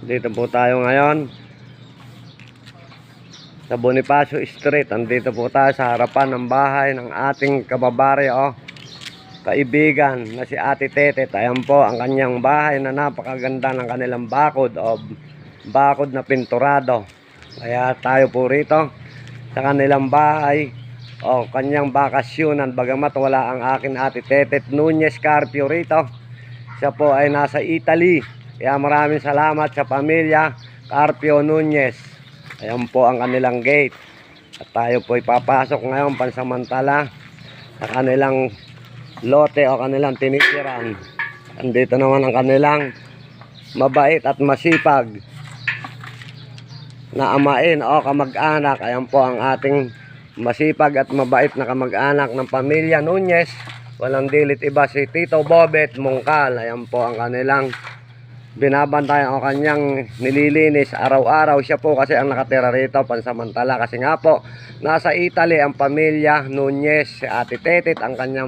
Dito po tayo ngayon sa Bonifacio Street. Andito po tayo sa harapan ng bahay ng ating kababaryo, kaibigan na si Ate Tetet. Ayan po ang kanyang bahay na napakaganda ng kanilang bakod na pinturado. Kaya tayo po rito sa kanilang bahay o kanyang bakasyonan. Bagamat wala ang akin Ate Tetet Nunez Carpio rito, siya po ay nasa Italy. Kaya maraming salamat sa pamilya Carpio Nunez. Ayan po ang kanilang gate. At tayo po ipapasok ngayon pansamantala sa kanilang lote o kanilang tinitiran. Andito naman ang kanilang mabait at masipag na amain o kamag-anak. Ayan po ang ating masipag at mabait na kamag-anak ng pamilya Nunez. Walang dilit iba, si Tito Bobet Mungkal. Ayan po ang kanilang binabantayan o kanyang nililinis araw-araw. Siya po kasi ang nakatira rito pansamantala kasi nga po nasa Italy ang pamilya Nunez. Si Ate Tetet ang kanyang